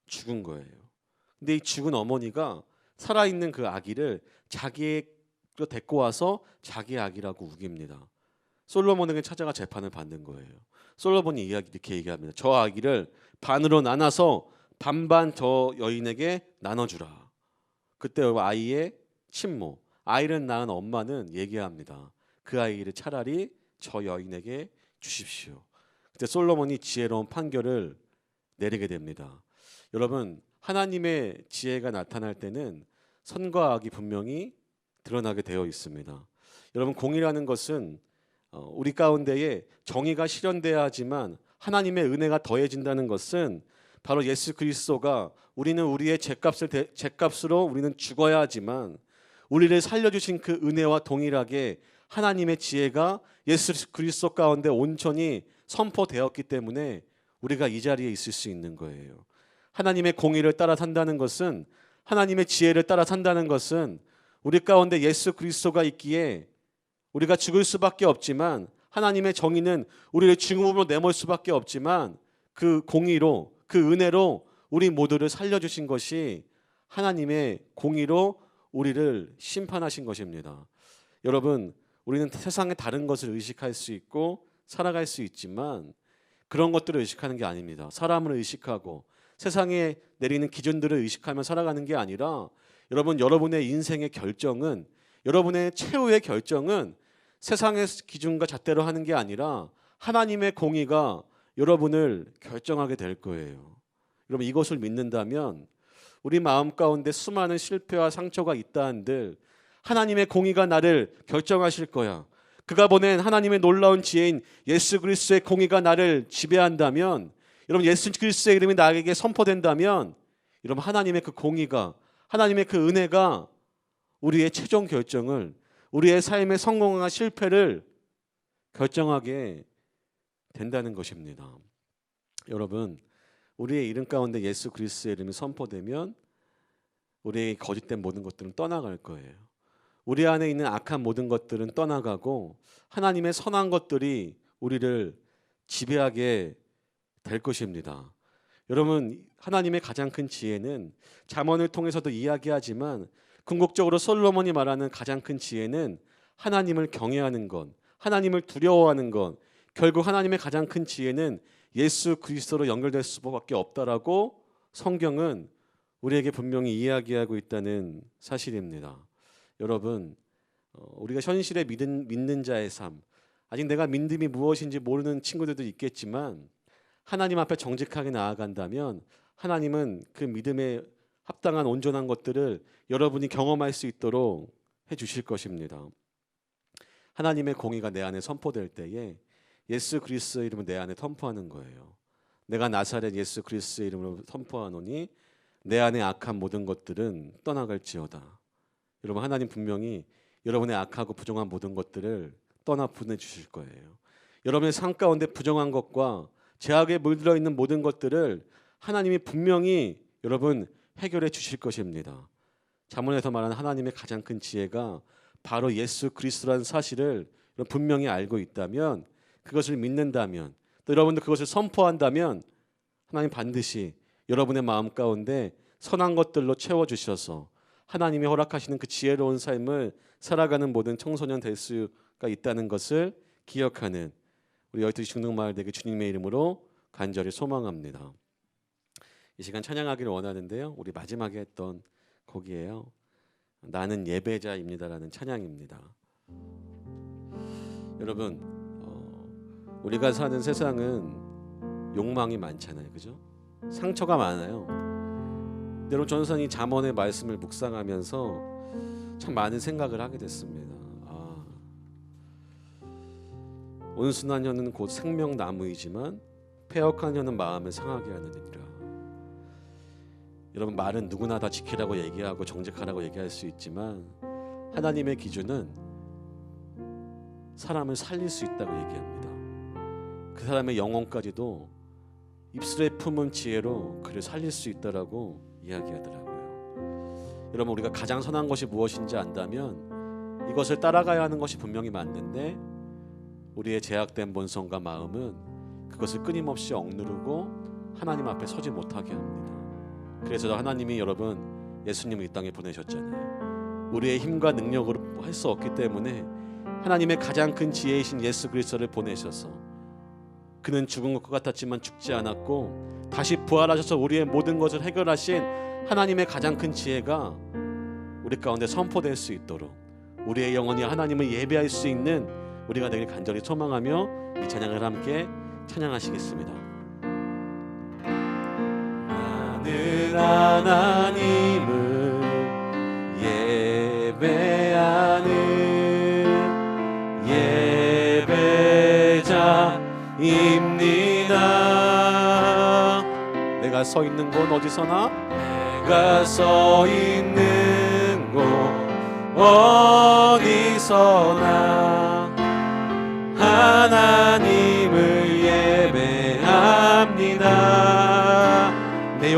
죽은 거예요. 근데 이 죽은 어머니가 살아있는 그 아기를 자기로 데리고 와서 자기의 아기라고 우깁니다. 솔로몬에게 찾아가 재판을 받는 거예요. 솔로몬이 이렇게 얘기합니다. 저 아기를 반으로 나눠서 반반 저 여인에게 나눠주라. 그때 아이의 친모, 아이를 낳은 엄마는 얘기합니다. 그 아이를 차라리 저 여인에게 주십시오. 그때 솔로몬이 지혜로운 판결을 내리게 됩니다. 여러분 하나님의 지혜가 나타날 때는 선과 악이 분명히 드러나게 되어 있습니다. 여러분 공의라는 것은 우리 가운데에 정의가 실현돼야 하지만 하나님의 은혜가 더해진다는 것은 바로 예수 그리스도가 우리는 우리의 죄값으로 우리는 죽어야 하지만 우리를 살려주신 그 은혜와 동일하게 하나님의 지혜가 예수 그리스도 가운데 온전히 선포되었기 때문에 우리가 이 자리에 있을 수 있는 거예요. 하나님의 공의를 따라 산다는 것은, 하나님의 지혜를 따라 산다는 것은 우리 가운데 예수 그리스도가 있기에 우리가 죽을 수밖에 없지만 하나님의 정의는 우리를 죽음으로 내몰 수밖에 없지만 그 공의로, 그 은혜로 우리 모두를 살려주신 것이 하나님의 공의로 우리를 심판하신 것입니다. 여러분 우리는 세상의 다른 것을 의식할 수 있고 살아갈 수 있지만 그런 것들을 의식하는 게 아닙니다. 사람을 의식하고 세상에 내리는 기준들을 의식하며 살아가는 게 아니라 여러분의 인생의 결정은, 여러분의 최후의 결정은 세상의 기준과 잣대로 하는 게 아니라 하나님의 공의가 여러분을 결정하게 될 거예요. 여러분 이것을 믿는다면 우리 마음 가운데 수많은 실패와 상처가 있다 한들 하나님의 공의가 나를 결정하실 거야. 그가 보낸 하나님의 놀라운 지혜인 예수 그리스도의 공의가 나를 지배한다면, 여러분 예수 그리스도의 이름이 나에게 선포된다면 여러분 하나님의 그 공의가, 하나님의 그 은혜가 우리의 최종 결정을, 우리의 삶의 성공과 실패를 결정하게 된다는 것입니다. 여러분 우리의 이름 가운데 예수 그리스도의 이름이 선포되면 우리의 거짓된 모든 것들은 떠나갈 거예요. 우리 안에 있는 악한 모든 것들은 떠나가고 하나님의 선한 것들이 우리를 지배하게 될 것입니다. 여러분, 하나님의 가장 큰 지혜는 잠언을 통해서도 이야기하지만 궁극적으로 솔로몬이 말하는 가장 큰 지혜는 하나님을 경외하는 것, 하나님을 두려워하는 것, 결국 하나님의 가장 큰 지혜는 예수 그리스도로 연결될 수밖에 없다라고 성경은 우리에게 분명히 이야기하고 있다는 사실입니다. 여러분, 우리가 현실에 믿는 자의 삶, 아직 내가 믿음이 무엇인지 모르는 친구들도 있겠지만 하나님 앞에 정직하게 나아간다면 하나님은 그 믿음에 합당한 온전한 것들을 여러분이 경험할 수 있도록 해주실 것입니다. 하나님의 공의가 내 안에 선포될 때에 예수 그리스도의 이름을 내 안에 선포하는 거예요. 내가 나사렛 예수 그리스도의 이름으로 선포하노니 내 안에 악한 모든 것들은 떠나갈지어다. 여러분, 하나님 분명히 여러분의 악하고 부정한 모든 것들을 떠나 보내주실 거예요. 여러분의 삶 가운데 부정한 것과 죄악에 물들어 있는 모든 것들을 하나님이 분명히 여러분 해결해 주실 것입니다. 잠언에서 말하는 하나님의 가장 큰 지혜가 바로 예수 그리스도라는 사실을 분명히 알고 있다면, 그것을 믿는다면, 또 여러분도 그것을 선포한다면 하나님 반드시 여러분의 마음 가운데 선한 것들로 채워주셔서 하나님이 허락하시는 그 지혜로운 삶을 살아가는 모든 청소년 될 수가 있다는 것을 기억하는 우리 열두시 중등마을대교 주님의 이름으로 간절히 소망합니다. 이 시간 찬양하기를 원하는데요, 우리 마지막에 했던 곡이에요. 나는 예배자입니다라는 찬양입니다. 여러분, 우리가 사는 세상은 욕망이 많잖아요, 그죠? 상처가 많아요. 여러분, 저는 이 잠언의 말씀을 묵상하면서 참 많은 생각을 하게 됐습니다. 온순한 혀는 곧 생명나무이지만 패역한 혀는 마음을 상하게 하느니라. 여러분, 말은 누구나 다 지키라고 얘기하고 정직하라고 얘기할 수 있지만 하나님의 기준은 사람을 살릴 수 있다고 얘기합니다. 그 사람의 영혼까지도 입술에 품은 지혜로 그를 살릴 수 있다라고 이야기하더라고요. 여러분, 우리가 가장 선한 것이 무엇인지 안다면 이것을 따라가야 하는 것이 분명히 맞는데 우리의 제약된 본성과 마음은 그것을 끊임없이 억누르고 하나님 앞에 서지 못하게 합니다. 그래서 하나님이 여러분 예수님을 이 땅에 보내셨잖아요. 우리의 힘과 능력으로 할 수 없기 때문에 하나님의 가장 큰 지혜이신 예수 그리스도를 보내셔서 그는 죽은 것과 같았지만 죽지 않았고 다시 부활하셔서 우리의 모든 것을 해결하신 하나님의 가장 큰 지혜가 우리 가운데 선포될 수 있도록 우리의 영혼이 하나님을 예배할 수 있는 우리가 되길 간절히 소망하며 이 찬양을 함께 찬양하시겠습니다. 나는 하나님을 예배하는 예배자입니다. 내가 서 있는 곳 어디서나, 내가 서 있는 곳 어디서나 하나님을 예배합니다. 내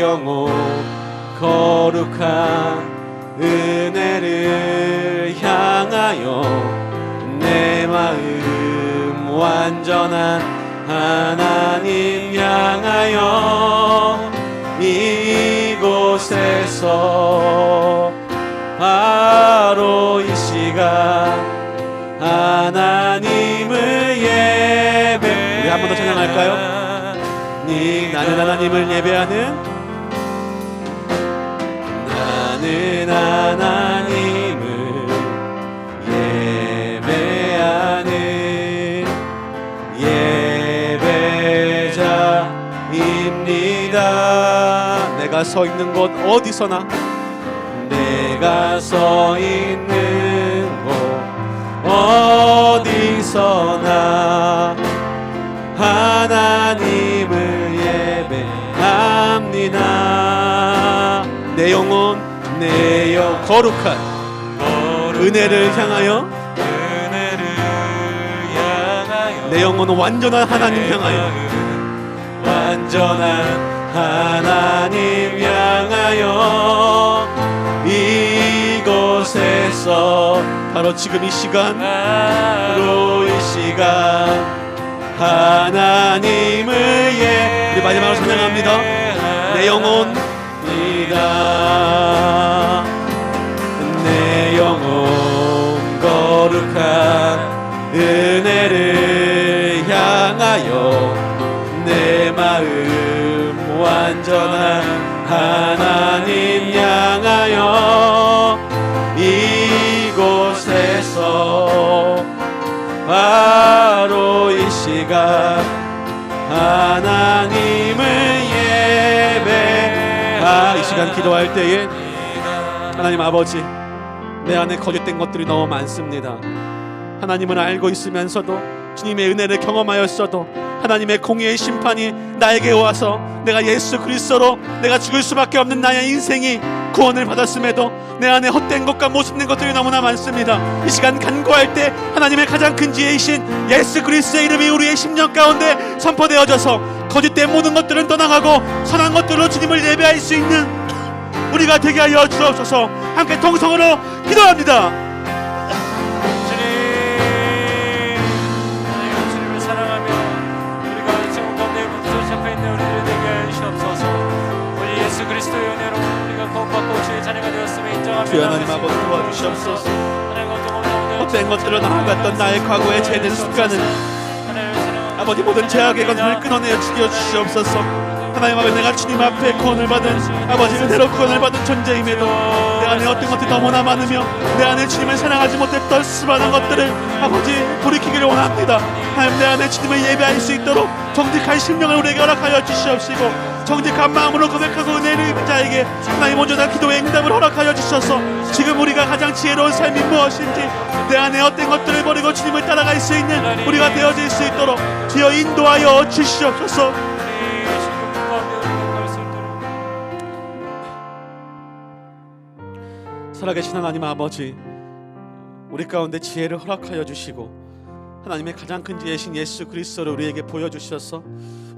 영혼 거룩한 은혜를 향하여 내 마음 완전한 하나님 향하여 이곳에서 바로 이 시간 하나님을 예배. 우리 한 번 더 찬양할까요? 나는 하나님을 예배하는, 나는 하나님을 예배하는 예배자입니다. 내가 서 있는 곳 어디서나, 내가 서 있는 곳 어디서나 하나님을 예배합니다. 내 영혼 거룩한 은혜를 향하여 내 영혼은 완전한 하나님 향하여 완전한 하나님 향하여 이곳에서 바로 지금 이 시간 바로 이 시간 하나님을 우리 마지막으로 찬양합니다. 내 영혼 이다 내 영혼 거룩한 은혜를 향하여 내 마음 완전한 하나님 향하여 이곳에서 바로 이 시간 하나님을 이 시간 기도할 때에 하나님 아버지 내 안에 거짓된 것들이 너무 많습니다. 하나님은 알고 있으면서도 주님의 은혜를 경험하였어도 하나님의 공의의 심판이 나에게 와서 내가 예수 그리스도로 내가 죽을 수밖에 없는 나의 인생이 구원을 받았음에도 내 안에 헛된 것과 모순된 것들이 너무나 많습니다. 이 시간 간구할 때 하나님의 가장 큰 지혜이신 예수 그리스도의 이름이 우리의 심령 가운데 선포되어져서 거짓된 모든 것들은 떠나가고 선한 것들로 주님을 예배할 수 있는 우리가 되게 하여 주옵소서. 함께 통성으로 기도합니다. 주님을 사랑하며 우리가 지금 가운데 부딪혀 잡혀있는 우리를 되게 하여 주옵소서. 우리 예수 그리스도의 은혜로 우리가 구원받고 주의 자녀가 되었음을 인정합니다. 주여 하나님 아버지 도와주시옵소서. 헛된 것들로 나아갔던 나의 과거의 죄된 습관을 아버지 모든 죄악의 것을 끊어내어 죽여주시옵소서. 하나님 아버지 내가 주님 앞에 구원을 받은 아버지 은혜로 구원을 받은 존재임에도 내 안에 어떤 것들이 너무나 많으며 내 안에 주님을 사랑하지 못했던 수많은 것들을 아버지 돌이키기를 원합니다. 하나님 내 안에 주님을 예배할 수 있도록 정직한 심령을 우리에게 허락하여 주시옵시고 정직한 마음으로 고백하고 은혜를 입은 자에게 하나님 온전한 기도의 응답을 허락하여 주셔서 지금 우리가 가장 지혜로운 삶이 무엇인지 내 안에 어떤 것들을 버리고 주님을 따라갈 수 있는 우리가 되어질 수 있도록 주여 인도하여 주시옵소서. 살아계신 하나님 아버지 우리 가운데 지혜를 허락하여 주시고 하나님의 가장 큰 지혜신 예수 그리스도를 우리에게 보여주셔서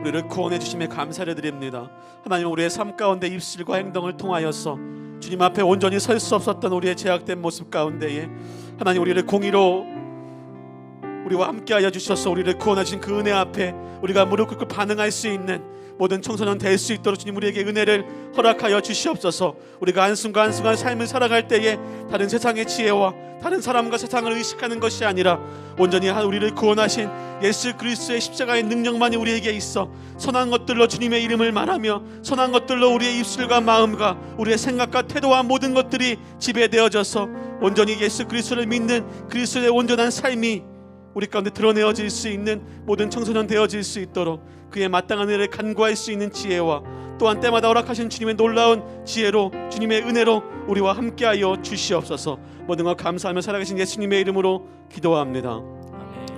우리를 구원해 주심에 감사를 드립니다. 하나님 우리의 삶 가운데 입술과 행동을 통하여서 주님 앞에 온전히 설 수 없었던 우리의 죄악된 모습 가운데에 하나님 우리를 공의로 우리와 함께하여 주셔서 우리를 구원하신 그 은혜 앞에 우리가 무릎 꿇고 반응할 수 있는 모든 청소년 될 수 있도록 주님 우리에게 은혜를 허락하여 주시옵소서. 우리가 한순간 한순간 삶을 살아갈 때에 다른 세상의 지혜와 다른 사람과 세상을 의식하는 것이 아니라 온전히 우리를 구원하신 예수 그리스도의 십자가의 능력만이 우리에게 있어 선한 것들로 주님의 이름을 말하며 선한 것들로 우리의 입술과 마음과 우리의 생각과 태도와 모든 것들이 지배되어져서 온전히 예수 그리스도를 믿는 그리스도의 온전한 삶이 우리 가운데 드러내어질 수 있는 모든 청소년 되어질 수 있도록 그의 마땅한 은혜를 간구할 수 있는 지혜와 또한 때마다 허락하신 주님의 놀라운 지혜로 주님의 은혜로 우리와 함께하여 주시옵소서. 모든 것 감사하며 살아계신 예수님의 이름으로 기도합니다.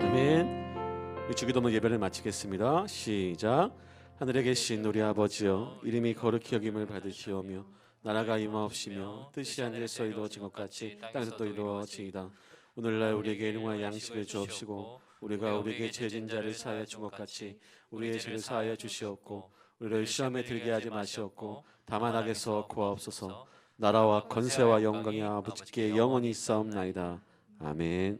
아멘. 이 주기도문 예배를 마치겠습니다. 시작. 하늘에 계신 우리 아버지여 이름이 거룩히 여김을 받으시오며 나라가 임하옵시며 뜻이 하늘에서 이루어진 것 같이 땅에서 또 이루어지이다. 오늘날 우리에게 일용할 양식을 주옵시고 우리가 우리에게 죄진 자를 사하여 준 것 같이 우리의 죄를 사하여 주시옵고 우리를 시험에 들게 하지 마시옵고 다만 악에서 구하옵소서. 나라와 권세와 영광이 아버지께 영원히 있사옵나이다. 아멘.